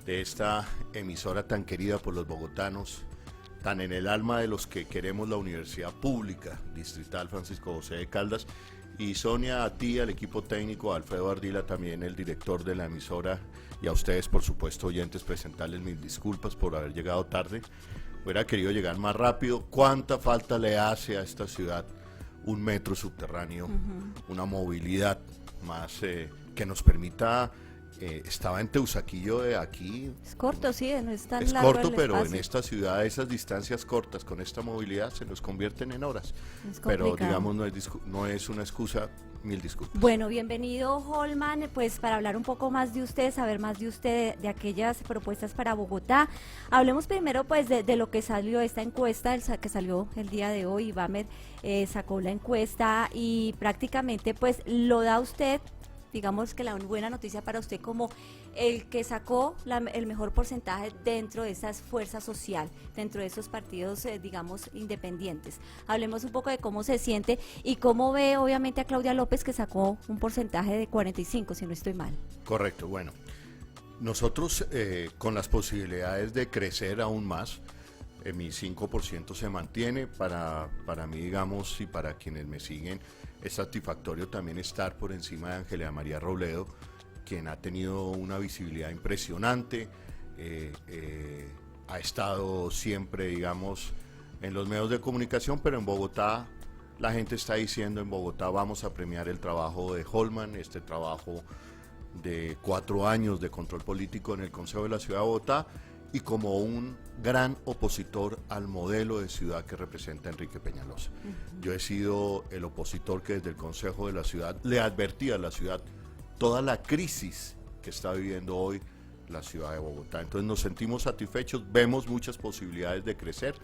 de esta emisora tan querida por los bogotanos, tan en el alma de los que queremos la Universidad Pública Distrital Francisco José de Caldas. Y Sonia, a ti, al equipo técnico, a Alfredo Ardila, también el director de la emisora, y a ustedes, por supuesto, oyentes, presentarles mis disculpas por haber llegado tarde. Hubiera querido llegar más rápido. ¿Cuánta falta le hace a esta ciudad un metro subterráneo, una movilidad más que nos permita... estaba en Teusaquillo de aquí. Es corto, sí, no es tan Es largo corto, el pero espacio. en esta ciudad esas distancias cortas con esta movilidad se nos convierten en horas. Es Pero complicado. digamos no es una excusa, mil disculpas. Bueno, bienvenido Holman, pues para hablar un poco más de usted, saber más de usted, de aquellas propuestas para Bogotá. Hablemos primero pues de lo que salió esta encuesta, que salió el día de hoy. Ibamer sacó la encuesta y prácticamente pues lo da usted, digamos que la buena noticia para usted como el que sacó el mejor porcentaje dentro de esa fuerza social, dentro de esos partidos, digamos, independientes. Hablemos un poco de cómo se siente y cómo ve obviamente a Claudia López, que sacó un porcentaje de 45, si no estoy mal. Correcto, bueno. Nosotros con las posibilidades de crecer aún más, mi 5% se mantiene. Para mí, digamos, y para quienes me siguen, es satisfactorio también estar por encima de Ángela María Robledo, quien ha tenido una visibilidad impresionante, ha estado siempre, digamos, en los medios de comunicación, pero en Bogotá la gente está diciendo, en Bogotá vamos a premiar el trabajo de Holman, este trabajo de 4 años de control político en el Consejo de la Ciudad de Bogotá, y como un gran opositor al modelo de ciudad que representa Enrique Peñalosa. Yo he sido el opositor que desde el Consejo de la Ciudad le advertía a la ciudad toda la crisis que está viviendo hoy la ciudad de Bogotá. Entonces nos sentimos satisfechos, vemos muchas posibilidades de crecer.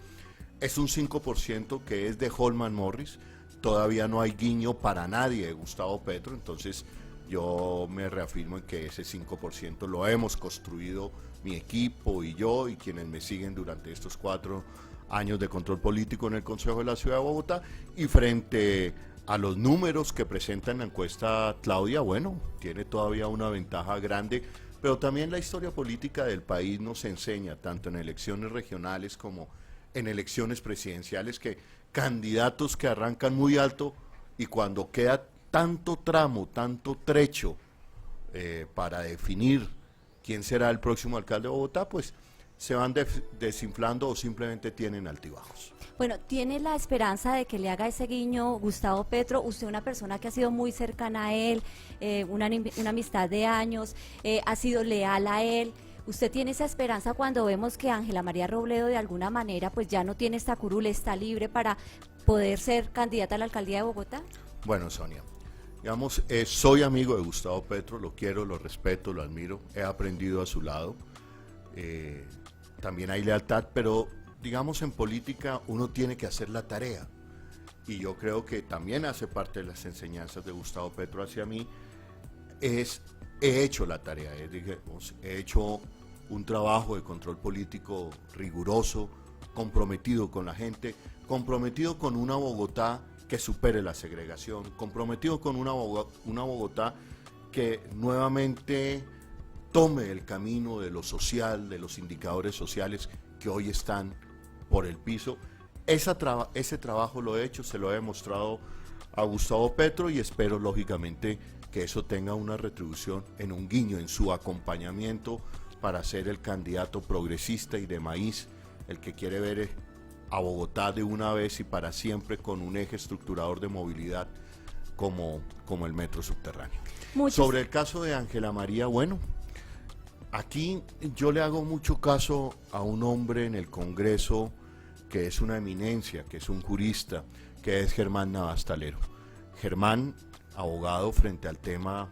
Es un 5% que es de Holman Morris, todavía no hay guiño para nadie de Gustavo Petro, entonces yo me reafirmo en que ese 5% lo hemos construido mi equipo y yo y quienes me siguen durante estos 4 años de control político en el Consejo de la Ciudad de Bogotá. Y frente a los números que presenta en la encuesta Claudia, bueno, tiene todavía una ventaja grande, pero también la historia política del país nos enseña, tanto en elecciones regionales como en elecciones presidenciales, que candidatos que arrancan muy alto y cuando queda tanto tramo, tanto trecho para definir quién será el próximo alcalde de Bogotá, pues se van desinflando o simplemente tienen altibajos. Bueno, ¿tiene la esperanza de que le haga ese guiño Gustavo Petro? Usted, una persona que ha sido muy cercana a él, una amistad de años, ha sido leal a él. ¿Usted tiene esa esperanza cuando vemos que Ángela María Robledo de alguna manera pues ya no tiene esta curul, está libre para poder ser candidata a la alcaldía de Bogotá? Bueno, Sonia, digamos, soy amigo de Gustavo Petro, lo quiero, lo respeto, lo admiro, he aprendido a su lado, también hay lealtad, pero digamos en política uno tiene que hacer la tarea, y yo creo que también hace parte de las enseñanzas de Gustavo Petro hacia mí, he hecho la tarea, digamos, he hecho un trabajo de control político riguroso, comprometido con la gente, comprometido con una Bogotá que supere la segregación, comprometido con una Bogotá que nuevamente tome el camino de lo social, de los indicadores sociales que hoy están por el piso. Ese trabajo lo he hecho, se lo he demostrado a Gustavo Petro y espero lógicamente que eso tenga una retribución en un guiño, en su acompañamiento para ser el candidato progresista y de maíz, el que quiere ver a Bogotá de una vez y para siempre con un eje estructurador de movilidad como el metro subterráneo. Sobre el caso de Ángela María, bueno, aquí yo le hago mucho caso a un hombre en el Congreso que es una eminencia, que es un jurista, que es Germán Navastalero. Germán, abogado frente al tema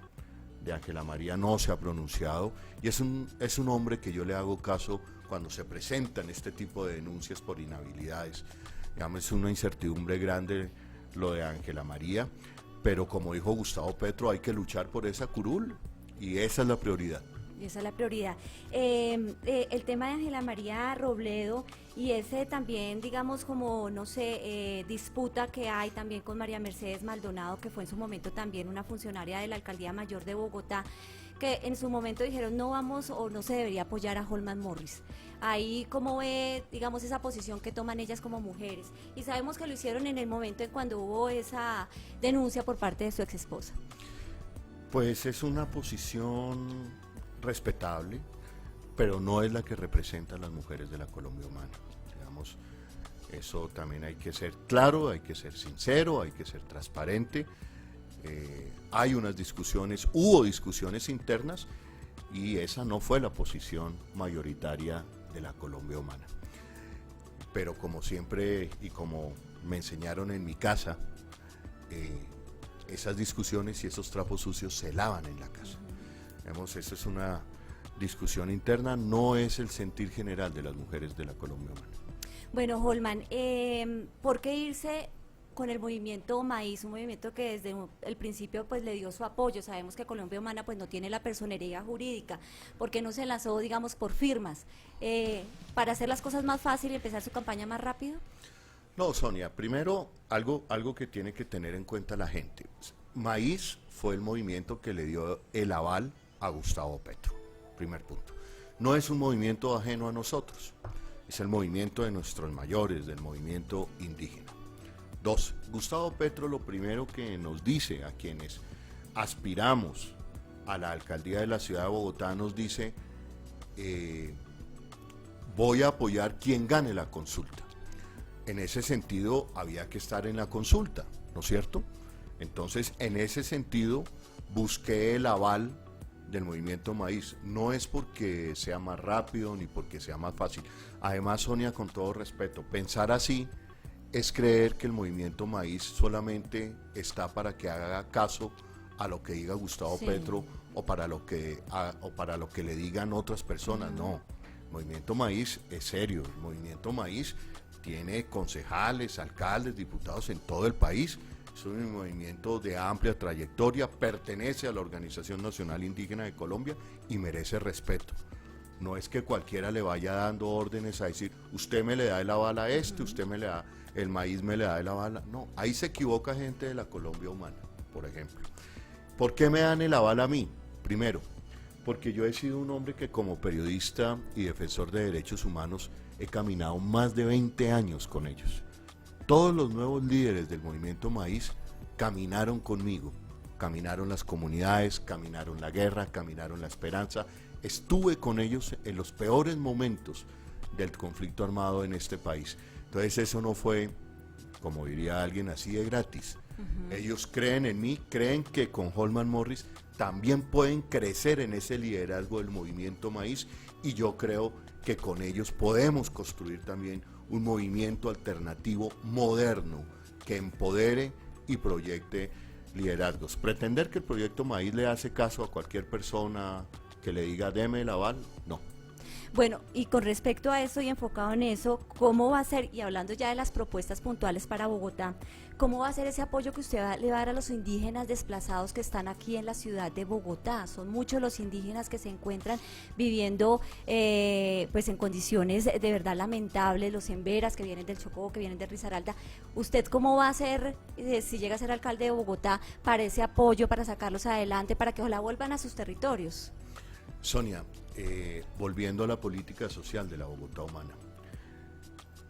de Ángela María, no se ha pronunciado y es un hombre que yo le hago caso cuando se presentan este tipo de denuncias por inhabilidades. Digamos, es una incertidumbre grande lo de Ángela María, pero como dijo Gustavo Petro, hay que luchar por esa curul y esa es la prioridad. Y esa es la prioridad. El tema de Ángela María Robledo y ese también, digamos, como, no sé, disputa que hay también con María Mercedes Maldonado, que fue en su momento también una funcionaria de la Alcaldía Mayor de Bogotá. que en su momento dijeron no vamos o no se debería apoyar a Holman Morris. Ahí cómo ve, digamos, esa posición que toman ellas como mujeres. Y sabemos que lo hicieron en el momento en cuando hubo esa denuncia por parte de su ex esposa. Pues es una posición respetable, pero no es la que representa a las mujeres de la Colombia humana. Digamos, eso también hay que ser claro, hay que ser sincero, hay que ser transparente. Hay unas discusiones, hubo discusiones internas y esa no fue la posición mayoritaria de la Colombia humana. Pero como siempre y como me enseñaron en mi casa, esas discusiones y esos trapos sucios se lavan en la casa. Digamos, esa es una discusión interna, no es el sentir general de las mujeres de la Colombia humana. Bueno, Holman, ¿por qué irse con el movimiento Maíz, un movimiento que desde el principio pues le dio su apoyo? Sabemos que Colombia Humana pues no tiene la personería jurídica, ¿por qué no se lanzó, digamos, por firmas, para hacer las cosas más fácil y empezar su campaña más rápido? No, Sonia, primero algo que tiene que tener en cuenta la gente. Maíz fue el movimiento que le dio el aval a Gustavo Petro, primer punto. No es un movimiento ajeno a nosotros, es el movimiento de nuestros mayores, del movimiento indígena. Dos, Gustavo Petro lo primero que nos dice a quienes aspiramos a la alcaldía de la ciudad de Bogotá, nos dice, voy a apoyar quien gane la consulta. En ese sentido había que estar en la consulta, ¿no es cierto? Entonces, en ese sentido, busqué el aval del movimiento Maíz. No es porque sea más rápido ni porque sea más fácil. Además, Sonia, con todo respeto, pensar así es creer que el movimiento Maíz solamente está para que haga caso a lo que diga Gustavo Petro o para lo que le digan otras personas. No, el movimiento Maíz es serio. El movimiento Maíz tiene concejales, alcaldes, diputados en todo el país. Es un movimiento de amplia trayectoria, pertenece a la Organización Nacional Indígena de Colombia y merece respeto. No es que cualquiera le vaya dando órdenes a decir, usted me le da el aval a este, usted me le da, el Maíz me le da el aval a... No, ahí se equivoca gente de la Colombia humana, por ejemplo. ¿Por qué me dan el aval a mí? Primero, porque yo he sido un hombre que como periodista y defensor de derechos humanos he caminado más de 20 años con ellos. Todos los nuevos líderes del movimiento Maíz caminaron conmigo, caminaron las comunidades, caminaron la guerra, caminaron la esperanza. Estuve con ellos en los peores momentos del conflicto armado en este país. Entonces eso no fue, como diría alguien, así de gratis. Ellos creen en mí, creen que con Holman Morris también pueden crecer en ese liderazgo del movimiento Maíz y yo creo que con ellos podemos construir también un movimiento alternativo moderno que empodere y proyecte liderazgos. Pretender que el proyecto Maíz le hace caso a cualquier persona que le diga deme el aval, no. Bueno, y con respecto a eso y enfocado en eso, ¿cómo va a ser, y hablando ya de las propuestas puntuales para Bogotá, cómo va a ser ese apoyo que usted le va a dar a los indígenas desplazados que están aquí en la ciudad de Bogotá? Son muchos los indígenas que se encuentran viviendo pues en condiciones de verdad lamentables, los emberas que vienen del Chocó, que vienen de Risaralda. ¿Usted cómo va a hacer, si llega a ser alcalde de Bogotá, para ese apoyo, para sacarlos adelante, para que ojalá vuelvan a sus territorios? Sonia, volviendo a la política social de la Bogotá humana,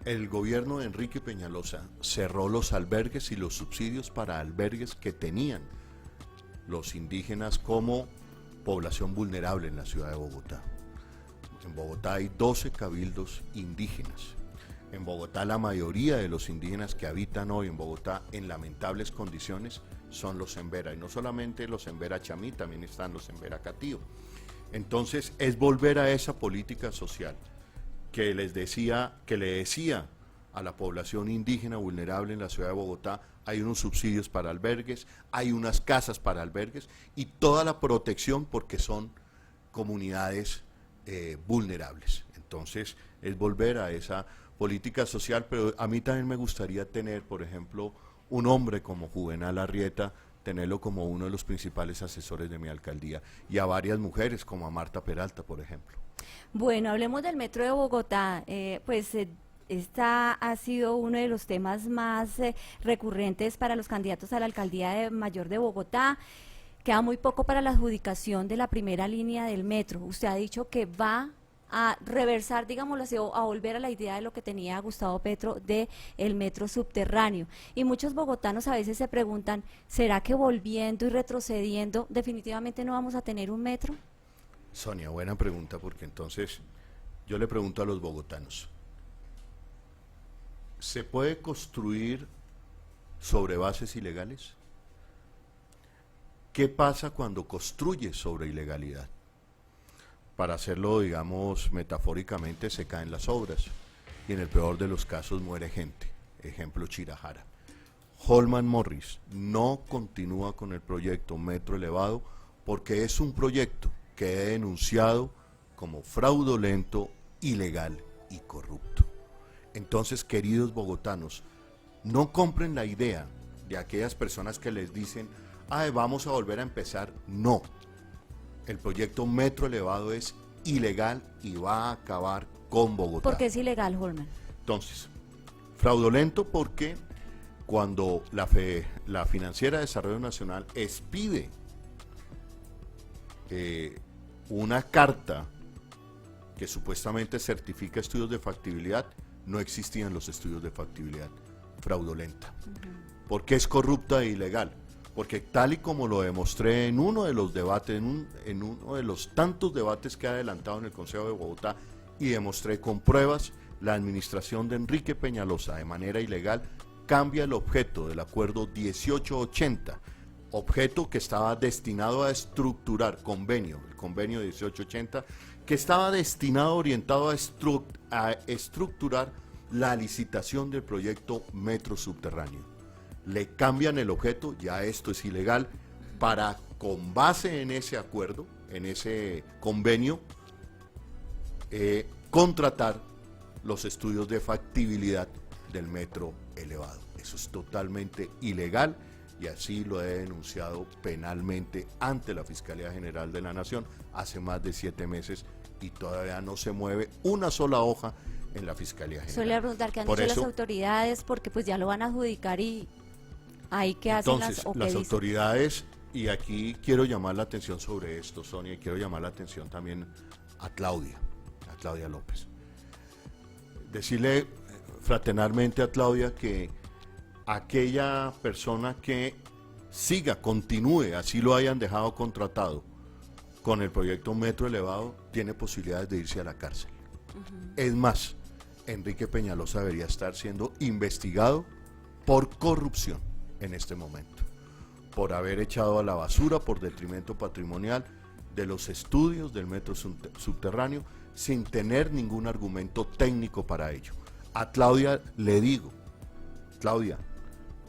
el gobierno de Enrique Peñalosa cerró los albergues y los subsidios para albergues que tenían los indígenas como población vulnerable en la ciudad de Bogotá. En Bogotá hay 12 cabildos indígenas. En Bogotá la mayoría de los indígenas que habitan hoy en Bogotá en lamentables condiciones son los embera, y no solamente los embera chamí, también están los embera catío. Entonces es volver a esa política social que le decía a la población indígena vulnerable en la ciudad de Bogotá, hay unos subsidios para albergues, hay unas casas para albergues y toda la protección porque son comunidades vulnerables. Entonces es volver a esa política social, pero a mí también me gustaría tener, por ejemplo, un hombre como Juvenal Arrieta, tenerlo como uno de los principales asesores de mi alcaldía, y a varias mujeres como a Marta Peralta, por ejemplo. Bueno, hablemos del Metro de Bogotá, esta ha sido uno de los temas más recurrentes para los candidatos a la alcaldía mayor de Bogotá. queda muy poco para la adjudicación de la primera línea del metro. Usted ha dicho que va a reversar, digámoslo así, o a volver a la idea de lo que tenía Gustavo Petro de el metro subterráneo. Y muchos bogotanos a veces se preguntan, ¿será que volviendo y retrocediendo definitivamente no vamos a tener un metro? Sonia, buena pregunta, porque entonces yo le pregunto a los bogotanos, ¿se puede construir sobre bases ilegales? ¿Qué pasa cuando construyes sobre ilegalidad? Para hacerlo, digamos, metafóricamente, se caen las obras y en el peor de los casos muere gente. Ejemplo, Chirajara. Holman Morris no continúa con el proyecto Metro Elevado porque es un proyecto que he denunciado como fraudulento, ilegal y corrupto. Entonces, queridos bogotanos, no compren la idea de aquellas personas que les dicen, ay, vamos a volver a empezar. No. El proyecto Metro Elevado es ilegal y va a acabar con Bogotá. ¿Por qué es ilegal, Holman? Entonces, fraudulento porque cuando la Financiera de Desarrollo Nacional expide una carta que supuestamente certifica estudios de factibilidad, no existían los estudios de factibilidad. Fraudulenta. ¿Por qué es corrupta e ilegal? Porque tal y como lo demostré en uno de los debates, en uno de los tantos debates que ha adelantado en el Consejo de Bogotá, y demostré con pruebas, la administración de Enrique Peñalosa de manera ilegal cambia el objeto del acuerdo 1880, objeto que estaba destinado a estructurar el convenio 1880, que estaba destinado, orientado a estructurar la licitación del proyecto Metro Subterráneo. Le cambian el objeto, ya esto es ilegal, para, con base en ese acuerdo, en ese convenio, contratar los estudios de factibilidad del metro elevado. Eso es totalmente ilegal y así lo he denunciado penalmente ante la Fiscalía General de la Nación hace más de 7 meses y todavía no se mueve una sola hoja en la Fiscalía General. Suele preguntar qué han dicho las autoridades, porque pues ya lo van a adjudicar y ahí que hacen entonces, las autoridades, y aquí quiero llamar la atención sobre esto, Sonia, y quiero llamar la atención también a Claudia López. Decirle fraternalmente a Claudia que aquella persona que continúe, así lo hayan dejado contratado, con el proyecto Metro Elevado, tiene posibilidades de irse a la cárcel. Es más, Enrique Peñalosa debería estar siendo investigado por corrupción en este momento, por haber echado a la basura, por detrimento patrimonial de los estudios del metro subterráneo, sin tener ningún argumento técnico para ello. A Claudia le digo, Claudia,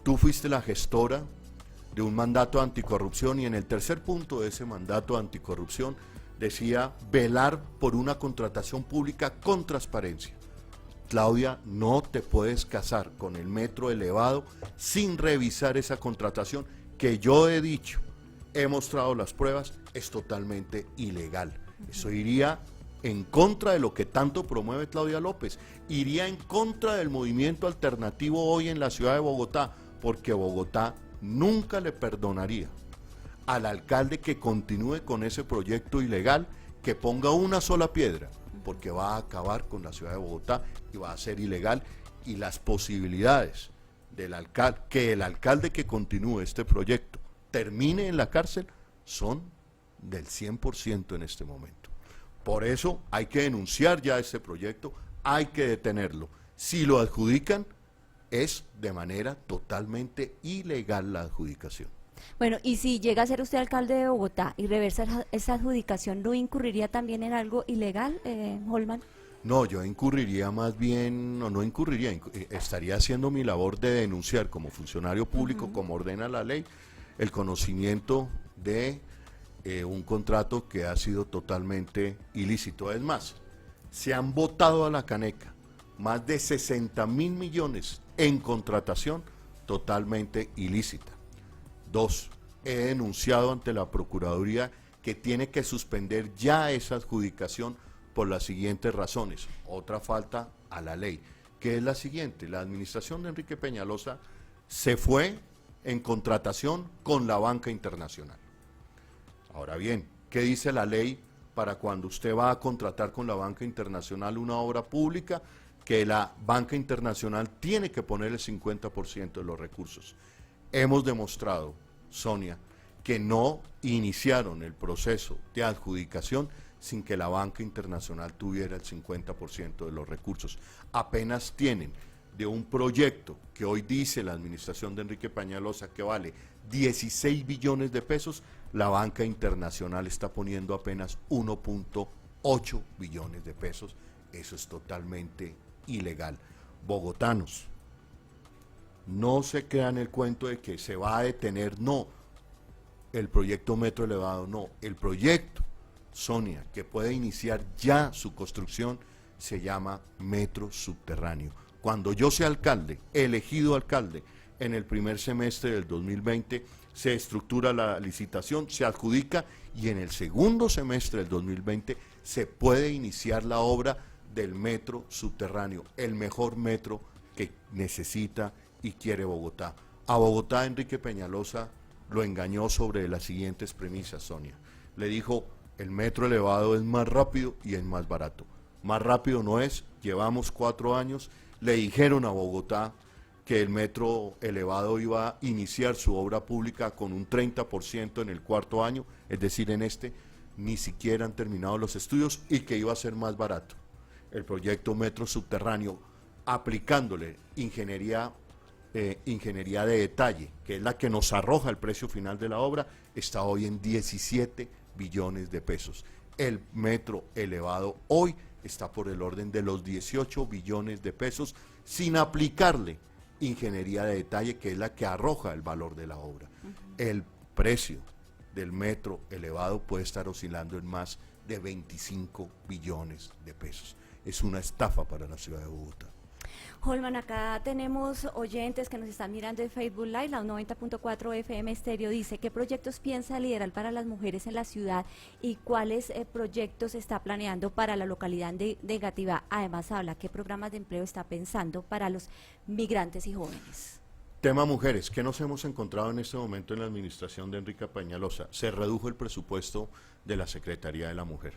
tú fuiste la gestora de un mandato anticorrupción y en el tercer punto de ese mandato anticorrupción decía velar por una contratación pública con transparencia. Claudia, no te puedes casar con el metro elevado sin revisar esa contratación que yo he dicho, he mostrado las pruebas, es totalmente ilegal. Eso iría en contra de lo que tanto promueve Claudia López, iría en contra del movimiento alternativo hoy en la ciudad de Bogotá, porque Bogotá nunca le perdonaría al alcalde que continúe con ese proyecto ilegal, que ponga una sola piedra, porque va a acabar con la ciudad de Bogotá y va a ser ilegal, y las posibilidades del alcalde, que el alcalde que continúe este proyecto termine en la cárcel, son del 100% en este momento. Por eso hay que denunciar ya este proyecto, hay que detenerlo. Si lo adjudican, es de manera totalmente ilegal la adjudicación. Bueno, y si llega a ser usted alcalde de Bogotá y reversa esa adjudicación, ¿no incurriría también en algo ilegal, Holman? No, yo incurriría más bien, no incurriría, estaría haciendo mi labor de denunciar como funcionario público, como ordena la ley, el conocimiento de un contrato que ha sido totalmente ilícito. Es más, se han botado a la caneca más de 60.000 millones en contratación totalmente ilícita. 2, he denunciado ante la Procuraduría que tiene que suspender ya esa adjudicación por las siguientes razones. Otra falta a la ley, que es la siguiente: la administración de Enrique Peñalosa se fue en contratación con la banca internacional. Ahora bien, ¿qué dice la ley para cuando usted va a contratar con la banca internacional una obra pública? Que la banca internacional tiene que poner el 50% de los recursos. Hemos demostrado, Sonia, que no iniciaron el proceso de adjudicación sin que la banca internacional tuviera el 50% de los recursos. Apenas tienen de un proyecto que hoy dice la administración de Enrique Peñalosa que vale 16 billones de pesos, la banca internacional está poniendo apenas 1.8 billones de pesos. Eso es totalmente ilegal. Bogotanos, no se crean el cuento de que se va a detener, no. El proyecto Metro Elevado, no. El proyecto, Sonia, que puede iniciar ya su construcción, se llama Metro Subterráneo. Cuando yo sea alcalde, elegido alcalde, en el primer semestre del 2020, se estructura la licitación, se adjudica y en el segundo semestre del 2020 se puede iniciar la obra del metro subterráneo, el mejor metro que necesita y quiere Bogotá. A Bogotá, Enrique Peñalosa lo engañó sobre las siguientes premisas, Sonia. Le dijo, el metro elevado es más rápido y es más barato. Más rápido no es, llevamos 4 años, le dijeron a Bogotá que el metro elevado iba a iniciar su obra pública con un 30% en el 4.º año, es decir, en este, ni siquiera han terminado los estudios y que iba a ser más barato. El proyecto Metro Subterráneo, aplicándole ingeniería de detalle, que es la que nos arroja el precio final de la obra, está hoy en 17 billones de pesos. El metro elevado hoy está por el orden de los 18 billones de pesos sin aplicarle ingeniería de detalle, que es la que arroja el valor de la obra. El precio del metro elevado puede estar oscilando en más de 25 billones de pesos. Es una estafa para la ciudad de Bogotá. Holman, acá tenemos oyentes que nos están mirando en Facebook Live, la 90.4 FM Estéreo dice, ¿qué proyectos piensa liderar para las mujeres en la ciudad y cuáles proyectos está planeando para la localidad de Engativá? Además habla, ¿qué programas de empleo está pensando para los migrantes y jóvenes? Tema mujeres, ¿qué nos hemos encontrado en este momento en la administración de Enrique Peñalosa? Se redujo el presupuesto de la Secretaría de la Mujer.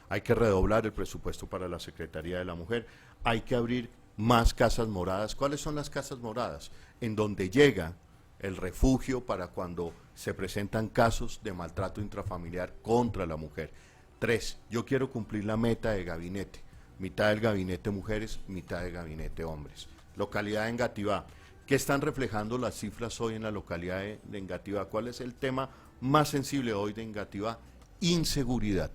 Hay que redoblar el presupuesto para la Secretaría de la Mujer, hay que abrir más casas moradas. ¿Cuáles son las casas moradas? En donde llega el refugio para cuando se presentan casos de maltrato intrafamiliar contra la mujer. 3, yo quiero cumplir la meta de gabinete, mitad del gabinete mujeres, mitad del gabinete hombres. Localidad de Engativá, ¿qué están reflejando las cifras hoy en la localidad de Engativá? ¿Cuál es el tema más sensible hoy de Engativá? Inseguridad.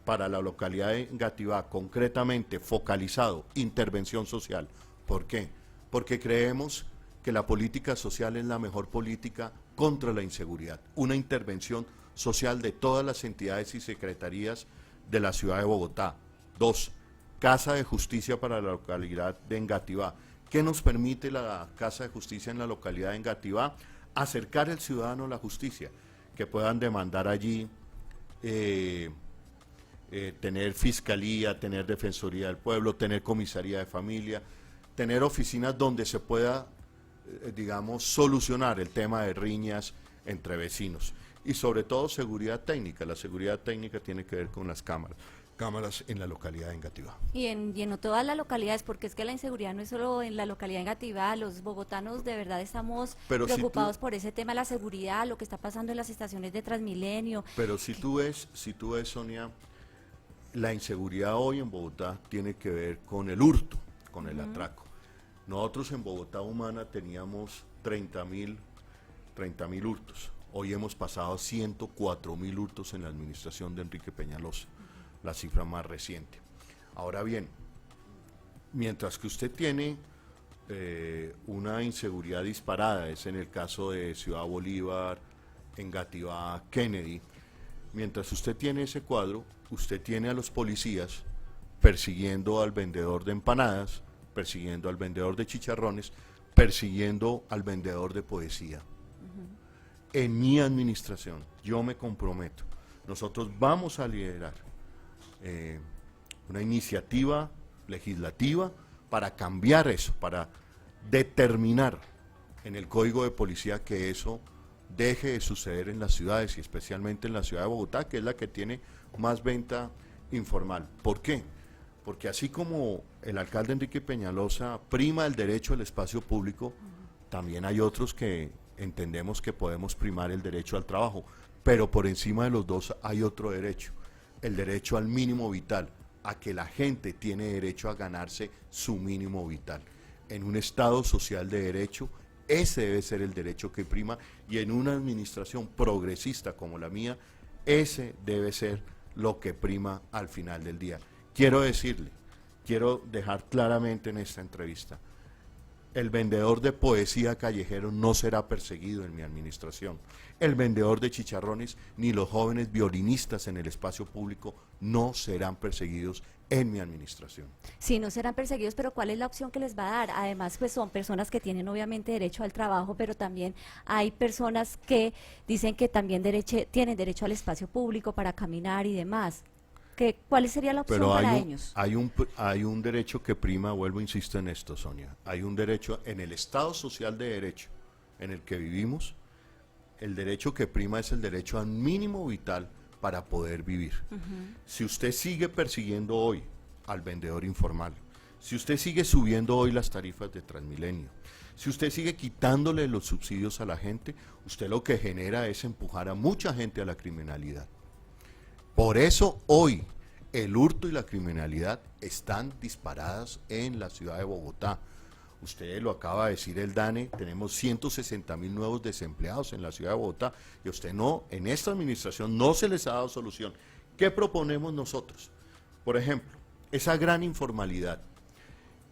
Para la localidad de Engativá, concretamente focalizado, intervención social. ¿Por qué? Porque creemos que la política social es la mejor política contra la inseguridad. Una intervención social de todas las entidades y secretarías de la ciudad de Bogotá. 2, Casa de Justicia para la localidad de Engativá. ¿Qué nos permite la Casa de Justicia en la localidad de Engativá? Acercar al ciudadano a la justicia, que puedan demandar allí tener fiscalía, tener defensoría del pueblo, tener comisaría de familia, tener oficinas donde se pueda, digamos, solucionar el tema de riñas entre vecinos. Y sobre todo seguridad técnica. La seguridad técnica tiene que ver con las cámaras en la localidad de Engativá. Y en todas las localidades, porque es que la inseguridad no es solo en la localidad de Engativá, los bogotanos de verdad estamos preocupados por ese tema de la seguridad, lo que está pasando en las estaciones de Transmilenio. Pero si tú ves, Sonia, la inseguridad hoy en Bogotá tiene que ver con el hurto, con el atraco. Nosotros en Bogotá Humana teníamos 30.000 hurtos. Hoy hemos pasado a 104.000 hurtos en la administración de Enrique Peñalosa, la cifra más reciente. Ahora bien, mientras que usted tiene una inseguridad disparada, es en el caso de Ciudad Bolívar, Engativá, Kennedy, mientras usted tiene ese cuadro, usted tiene a los policías persiguiendo al vendedor de empanadas, persiguiendo al vendedor de chicharrones, persiguiendo al vendedor de poesía. En mi administración, yo me comprometo, nosotros vamos a liderar una iniciativa legislativa para cambiar eso, para determinar en el Código de Policía que eso deje de suceder en las ciudades y especialmente en la ciudad de Bogotá, que es la que tiene más venta informal. ¿Por qué? Porque así como el alcalde Enrique Peñalosa prima el derecho al espacio público, también hay otros que entendemos que podemos primar el derecho al trabajo, pero por encima de los dos hay otro derecho, el derecho al mínimo vital, a que la gente tiene derecho a ganarse su mínimo vital. En un Estado social de derecho, ese debe ser el derecho que prima, y en una administración progresista como la mía, ese debe ser lo que prima al final del día. Quiero decirle, quiero dejar claramente en esta entrevista, el vendedor de poesía callejero no será perseguido en mi administración. El vendedor de chicharrones ni los jóvenes violinistas en el espacio público no serán perseguidos en mi administración. Sí, no serán perseguidos, pero ¿cuál es la opción que les va a dar? Además, pues son personas que tienen obviamente derecho al trabajo, pero también hay personas que dicen que también tienen derecho al espacio público para caminar y demás. ¿Cuál sería la opción para ellos? Hay un derecho que prima, vuelvo, insisto en esto, Sonia, hay un derecho en el Estado social de derecho en el que vivimos, el derecho que prima es el derecho al mínimo vital para poder vivir. Si usted sigue persiguiendo hoy al vendedor informal, si usted sigue subiendo hoy las tarifas de Transmilenio, si usted sigue quitándole los subsidios a la gente, usted lo que genera es empujar a mucha gente a la criminalidad. Por eso hoy el hurto y la criminalidad están disparadas en la ciudad de Bogotá. Usted lo acaba de decir el DANE, tenemos 160.000 nuevos desempleados en la ciudad de Bogotá y usted no, en esta administración no se les ha dado solución. ¿Qué proponemos nosotros? Por ejemplo, esa gran informalidad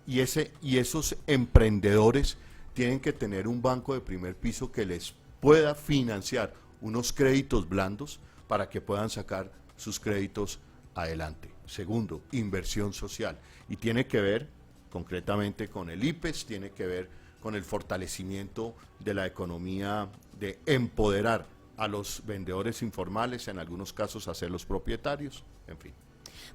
y esos emprendedores tienen que tener un banco de primer piso que les pueda financiar unos créditos blandos para que puedan sacar sus créditos adelante. Segundo, inversión social, y tiene que ver concretamente con el IPES, tiene que ver con el fortalecimiento de la economía, de empoderar a los vendedores informales, en algunos casos hacerlos propietarios, en fin.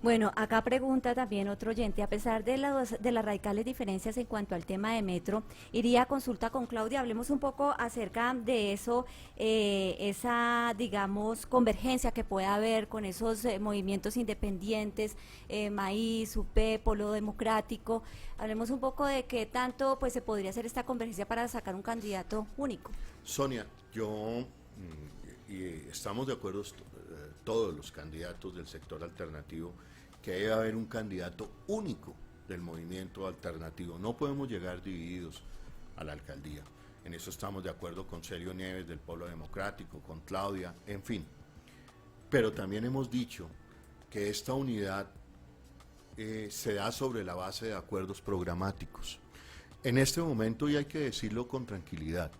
Bueno, acá pregunta también otro oyente, a pesar de las radicales diferencias en cuanto al tema de metro, iría a consulta con Claudia, hablemos un poco acerca de eso, esa, digamos, convergencia que pueda haber con esos movimientos independientes, Maíz, UP, Polo Democrático, hablemos un poco de qué tanto pues se podría hacer esta convergencia para sacar un candidato único. Sonia, y estamos de acuerdo todos los candidatos del sector alternativo que debe haber un candidato único del movimiento alternativo. No podemos llegar divididos a la alcaldía. En eso estamos de acuerdo con Celio Nieves del Polo Democrático, con Claudia, en fin. Pero también hemos dicho que esta unidad se da sobre la base de acuerdos programáticos. En este momento, y hay que decirlo con tranquilidad,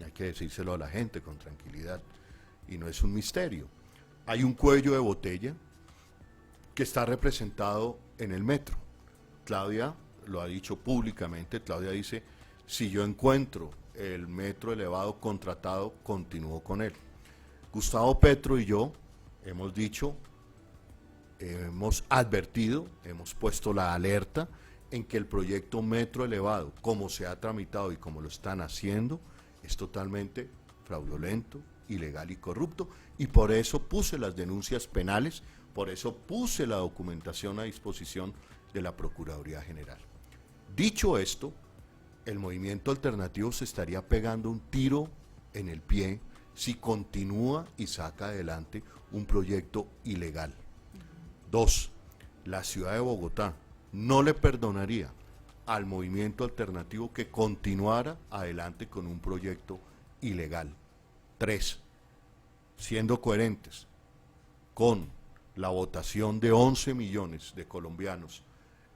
y hay que decírselo a la gente con tranquilidad, y no es un misterio, hay un cuello de botella que está representado en el metro. Claudia lo ha dicho públicamente, Claudia dice, si yo encuentro el metro elevado contratado, continúo con él. Gustavo Petro y yo hemos dicho, hemos advertido, hemos puesto la alerta en que el proyecto metro elevado, como se ha tramitado y como lo están haciendo, es totalmente fraudulento, ilegal y corrupto, y por eso puse las denuncias penales, por eso puse la documentación a disposición de la Procuraduría General. Dicho esto, el movimiento alternativo se estaría pegando un tiro en el pie si continúa y saca adelante un proyecto ilegal. 2. La ciudad de Bogotá no le perdonaría al movimiento alternativo que continuara adelante con un proyecto ilegal. 3. Siendo coherentes con la votación de 11 millones de colombianos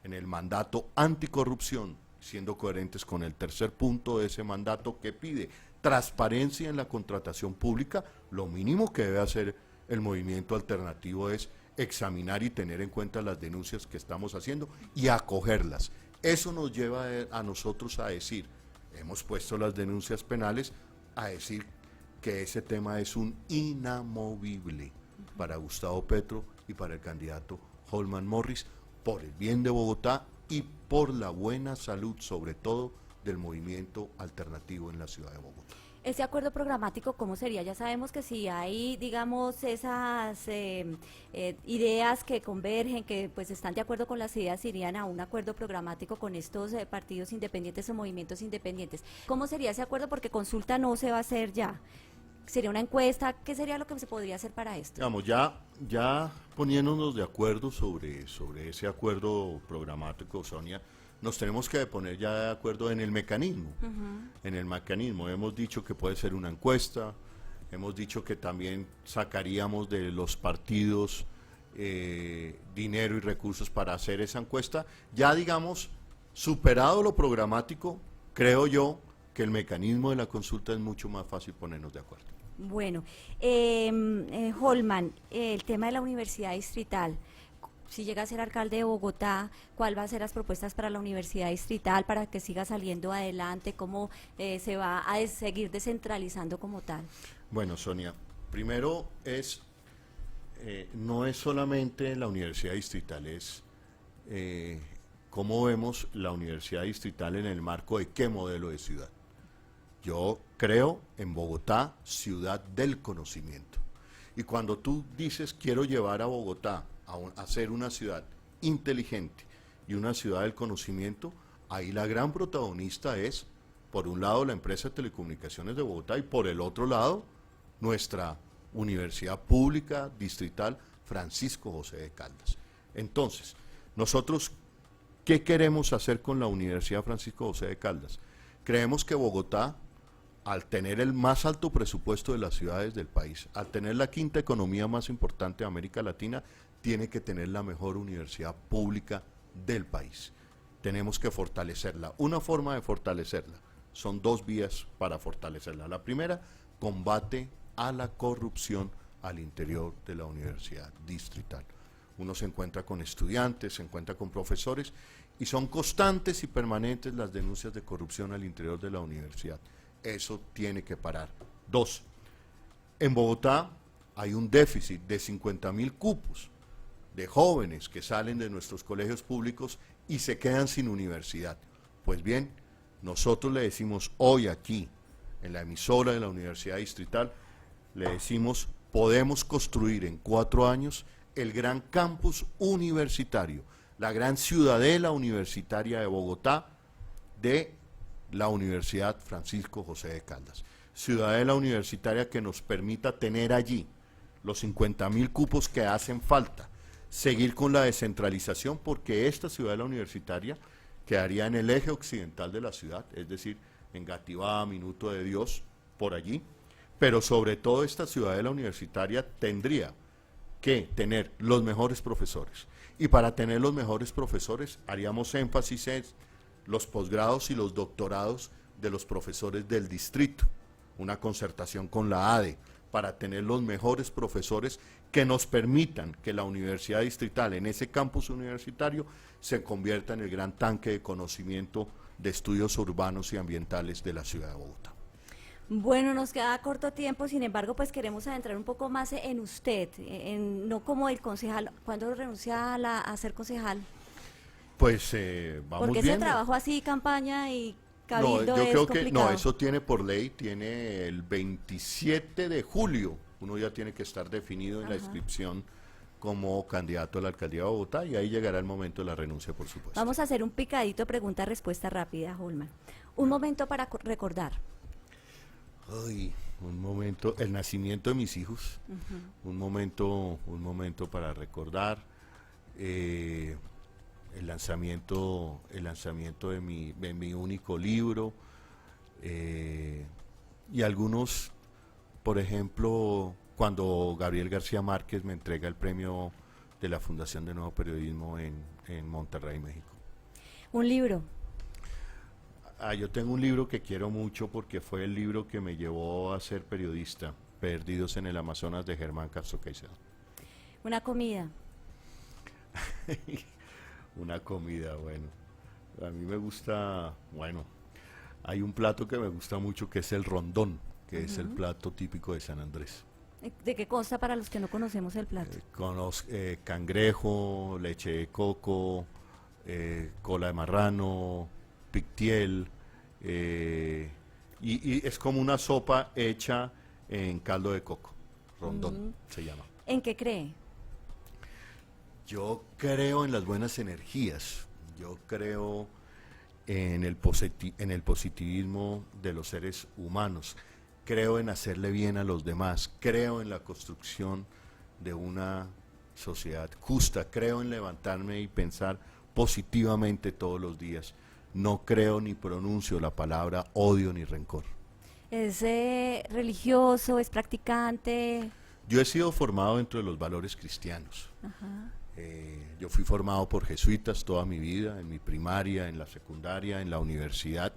en el mandato anticorrupción, siendo coherentes con el tercer punto de ese mandato que pide transparencia en la contratación pública, lo mínimo que debe hacer el movimiento alternativo es examinar y tener en cuenta las denuncias que estamos haciendo y acogerlas. Eso nos lleva a nosotros a decir, hemos puesto las denuncias penales, a decir que ese tema es un inamovible para Gustavo Petro y para el candidato Holman Morris, por el bien de Bogotá y por la buena salud, sobre todo, del movimiento alternativo en la ciudad de Bogotá. Ese acuerdo programático, ¿cómo sería? Ya sabemos que si hay, digamos, esas ideas que convergen, que pues están de acuerdo con las ideas, irían a un acuerdo programático con estos partidos independientes o movimientos independientes. ¿Cómo sería ese acuerdo? Porque consulta no se va a hacer ya. ¿Sería una encuesta? ¿Qué sería lo que se podría hacer para esto? Digamos, ya poniéndonos de acuerdo sobre ese acuerdo programático, Sonia, nos tenemos que poner ya de acuerdo en el mecanismo. En el mecanismo hemos dicho que puede ser una encuesta, hemos dicho que también sacaríamos de los partidos dinero y recursos para hacer esa encuesta. Ya digamos, superado lo programático, creo yo que el mecanismo de la consulta es mucho más fácil ponernos de acuerdo. Bueno, Holman, el tema de la Universidad Distrital. Si llega a ser alcalde de Bogotá, ¿cuál va a ser las propuestas para la Universidad Distrital para que siga saliendo adelante? ¿Cómo se va a seguir descentralizando como tal? Bueno, Sonia, primero no es solamente la Universidad Distrital, es cómo vemos la Universidad Distrital en el marco de qué modelo de ciudad. Yo creo en Bogotá, ciudad del conocimiento. Y cuando tú dices quiero llevar a Bogotá a ser una ciudad inteligente y una ciudad del conocimiento, ahí la gran protagonista es, por un lado, la empresa de telecomunicaciones de Bogotá y por el otro lado, nuestra Universidad Pública Distrital Francisco José de Caldas. Entonces, nosotros, ¿qué queremos hacer con la Universidad Francisco José de Caldas? Creemos que Bogotá, al tener el más alto presupuesto de las ciudades del país, al tener la quinta economía más importante de América Latina, tiene que tener la mejor universidad pública del país. Tenemos que fortalecerla. Una forma de fortalecerla, son dos vías para fortalecerla. La primera, combate a la corrupción al interior de la universidad distrital. Uno se encuentra con estudiantes, se encuentra con profesores y son constantes y permanentes las denuncias de corrupción al interior de la universidad. Eso tiene que parar. Dos, en Bogotá hay un déficit de 50.000 cupos de jóvenes que salen de nuestros colegios públicos y se quedan sin universidad. Pues bien, nosotros le decimos hoy aquí, en la emisora de la Universidad Distrital, le decimos, podemos construir en 4 años el gran campus universitario, la gran ciudadela universitaria de Bogotá, de la Universidad Francisco José de Caldas. Ciudadela universitaria que nos permita tener allí los 50.000 cupos que hacen falta, seguir con la descentralización, porque esta ciudadela universitaria quedaría en el eje occidental de la ciudad, es decir, en Gativá, Minuto de Dios, por allí, pero sobre todo esta ciudadela universitaria tendría que tener los mejores profesores, y para tener los mejores profesores haríamos énfasis en los posgrados y los doctorados de los profesores del distrito, una concertación con la ADE, para tener los mejores profesores que nos permitan que la Universidad Distrital en ese campus universitario se convierta en el gran tanque de conocimiento de estudios urbanos y ambientales de la ciudad de Bogotá. Bueno, nos queda corto tiempo, sin embargo, pues queremos adentrar un poco más en usted, no como el concejal. ¿Cuándo renuncia a ser concejal? Pues vamos porque viendo. ese trabajo así, campaña y No, cabildo yo es creo complicado. que no, eso tiene por ley, tiene el 27 de julio, uno ya tiene que estar definido en la inscripción como candidato a la alcaldía de Bogotá y ahí llegará el momento de la renuncia, por supuesto. Vamos a hacer un picadito, pregunta-respuesta rápida, Holman. Un momento para recordar. Ay, un momento, el nacimiento de mis hijos, un momento para recordar, el lanzamiento de mi único libro, y algunos, por ejemplo, cuando Gabriel García Márquez me entrega el premio de la Fundación de Nuevo Periodismo en Monterrey, México. Un libro. Yo tengo un libro que quiero mucho porque fue el libro que me llevó a ser periodista, Perdidos en el Amazonas, de Germán Castro Caicedo. Una comida. Una comida, bueno. A mí me gusta, bueno, hay un plato que me gusta mucho que es el rondón, que es el plato típico de San Andrés. ¿De qué consta para los que no conocemos el plato? Cangrejo, leche de coco, cola de marrano, pictiel, Y es como una sopa hecha en caldo de coco, rondón se llama. ¿En qué cree? Yo creo en las buenas energías, yo creo en el positivismo de los seres humanos, creo en hacerle bien a los demás, creo en la construcción de una sociedad justa, creo en levantarme y pensar positivamente todos los días. No creo ni pronuncio la palabra odio ni rencor. ¿Es religioso, es practicante? Yo he sido formado dentro de los valores cristianos. Ajá. Yo fui formado por jesuitas toda mi vida, en mi primaria, en la secundaria, en la universidad,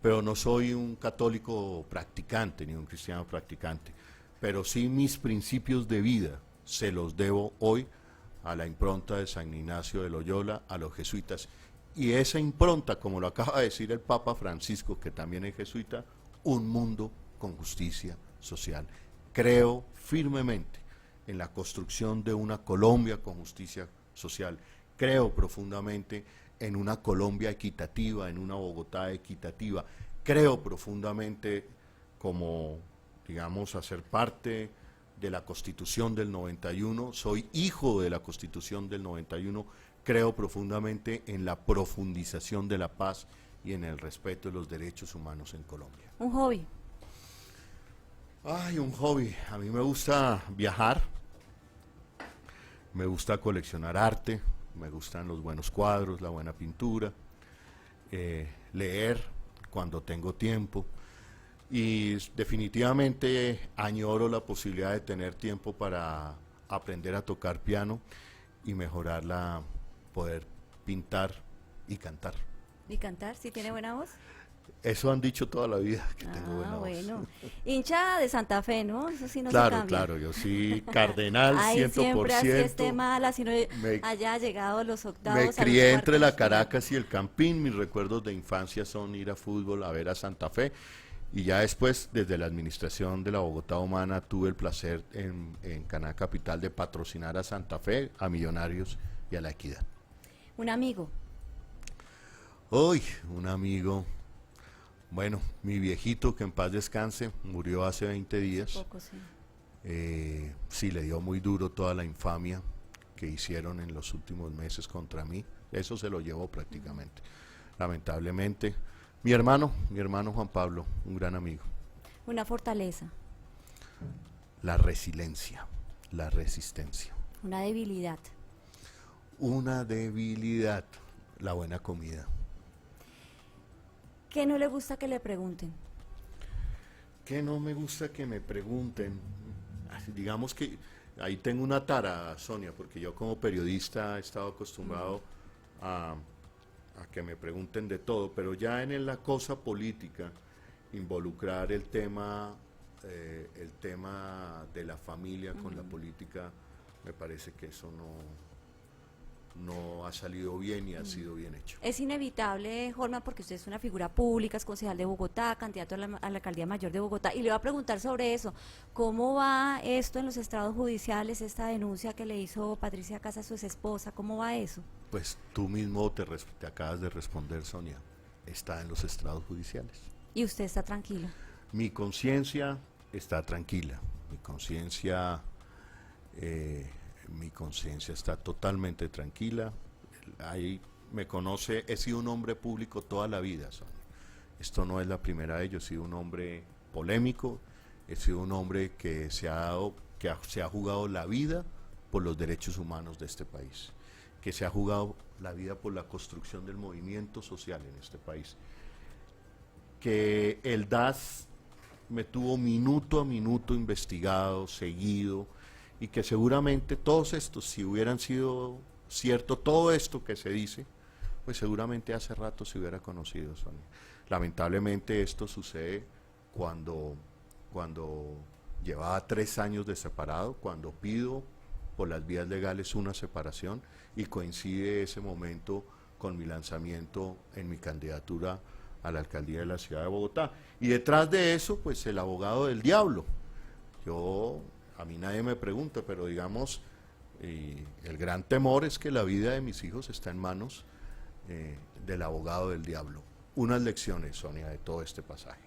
pero no soy un católico practicante ni un cristiano practicante, pero sí mis principios de vida se los debo hoy a la impronta de San Ignacio de Loyola, a los jesuitas, y esa impronta, como lo acaba de decir el Papa Francisco, que también es jesuita, un mundo con justicia social. Creo firmemente en la construcción de una Colombia con justicia social. Creo profundamente en una Colombia equitativa, en una Bogotá equitativa. Creo profundamente, como, digamos, hacer parte de la Constitución del 91, soy hijo de la Constitución del 91, creo profundamente en la profundización de la paz y en el respeto de los derechos humanos en Colombia. ¿Un hobby? Ay, un hobby. A mí me gusta viajar, me gusta coleccionar arte, me gustan los buenos cuadros, la buena pintura, leer cuando tengo tiempo y definitivamente añoro la posibilidad de tener tiempo para aprender a tocar piano y mejorarla, poder pintar y cantar. ¿Y cantar? ¿Sí tiene buena voz? Eso han dicho toda la vida, que tengo buena voz. Bueno. Hincha de Santa Fe, ¿no? Eso sí no Claro, se cambia. claro, yo sí, cardenal, Ay, 100%. siempre así esté mal, así no Me- haya llegado a los octavos. Me a los crié entre la cuartos. Caracas y el Campín, mis recuerdos de infancia son ir a fútbol, a ver a Santa Fe, y ya después, desde la administración de la Bogotá Humana, tuve el placer en Caná Capital de patrocinar a Santa Fe, a Millonarios y a La Equidad. Un amigo. Hoy, un amigo, bueno, mi viejito, que en paz descanse, murió hace 20 días. Poco, sí. Sí, le dio muy duro toda la infamia que hicieron en los últimos meses contra mí. Eso se lo llevó prácticamente. Lamentablemente, mi hermano Juan Pablo, un gran amigo. Una fortaleza. La resiliencia, la resistencia. Una debilidad. Una debilidad, la buena comida. ¿Qué no le gusta que le pregunten? Que no me gusta que me pregunten. Digamos que ahí tengo una tara, Sonia, porque yo como periodista he estado acostumbrado a que me pregunten de todo, pero ya en la cosa política, involucrar el tema de la familia con la política, me parece que eso no ha salido bien y ha sido bien hecho. Es inevitable, Holman, porque usted es una figura pública, es concejal de Bogotá, candidato a la alcaldía mayor de Bogotá, y le voy a preguntar sobre eso. ¿Cómo va esto en los estrados judiciales, esta denuncia que le hizo Patricia Casas, su esposa? ¿Cómo va eso? Pues tú mismo te acabas de responder, Sonia. Está en los estrados judiciales. ¿Y usted está tranquilo? Mi conciencia está tranquila. Mi conciencia está totalmente tranquila. Ahí me conoce, he sido un hombre público toda la vida, Sonia. Esto no es la primera vez, yo he sido un hombre polémico, he sido un hombre que se ha jugado la vida por los derechos humanos de este país, que se ha jugado la vida por la construcción del movimiento social en este país, que el DAS me tuvo minuto a minuto investigado, seguido, y que seguramente todos estos, si hubieran sido cierto todo esto que se dice, pues seguramente hace rato se hubiera conocido, Sonia. Lamentablemente esto sucede cuando llevaba 3 años de separado, cuando pido por las vías legales una separación y coincide ese momento con mi lanzamiento en mi candidatura a la alcaldía de la ciudad de Bogotá. Y detrás de eso, pues el abogado del diablo. A mí nadie me pregunta, pero digamos, el gran temor es que la vida de mis hijos está en manos del abogado del diablo. Unas lecciones, Sonia, de todo este pasaje.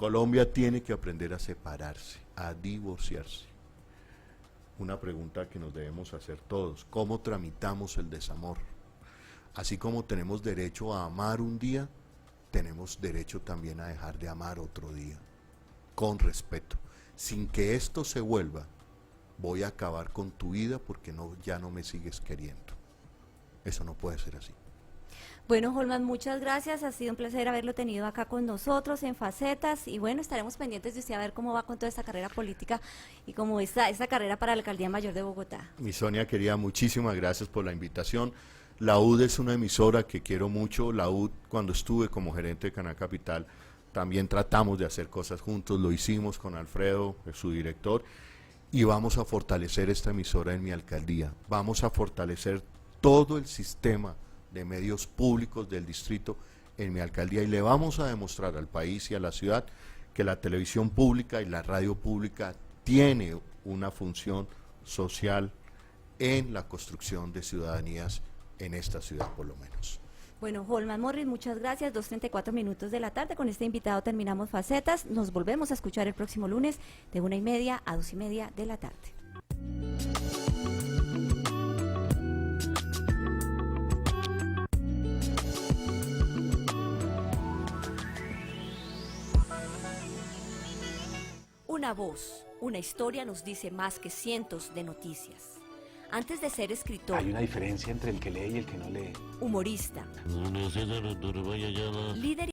Colombia tiene que aprender a separarse, a divorciarse. Una pregunta que nos debemos hacer todos: ¿cómo tramitamos el desamor? Así como tenemos derecho a amar un día, tenemos derecho también a dejar de amar otro día, con respeto, sin que esto se vuelva: voy a acabar con tu vida porque ya no me sigues queriendo. Eso no puede ser así. Bueno, Holman, muchas gracias, ha sido un placer haberlo tenido acá con nosotros en Facetas, y bueno, estaremos pendientes de usted a ver cómo va con toda esta carrera política y cómo está esta carrera para la Alcaldía Mayor de Bogotá. Mi Sonia querida, muchísimas gracias por la invitación. La UD es una emisora que quiero mucho. La UD, cuando estuve como gerente de Canal Capital, también tratamos de hacer cosas juntos, lo hicimos con Alfredo, su director, y vamos a fortalecer esta emisora en mi alcaldía. Vamos a fortalecer todo el sistema de medios públicos del distrito en mi alcaldía, y le vamos a demostrar al país y a la ciudad que la televisión pública y la radio pública tiene una función social en la construcción de ciudadanías en esta ciudad, por lo menos. Bueno, Holman Morris, muchas gracias, 2:34 minutos de la tarde. Con este invitado terminamos Facetas. Nos volvemos a escuchar el próximo lunes de 1:30 a 2:30 de la tarde. Una voz, una historia nos dice más que cientos de noticias. Antes de ser escritor, hay una diferencia entre el que lee y el que no lee. humorista, líder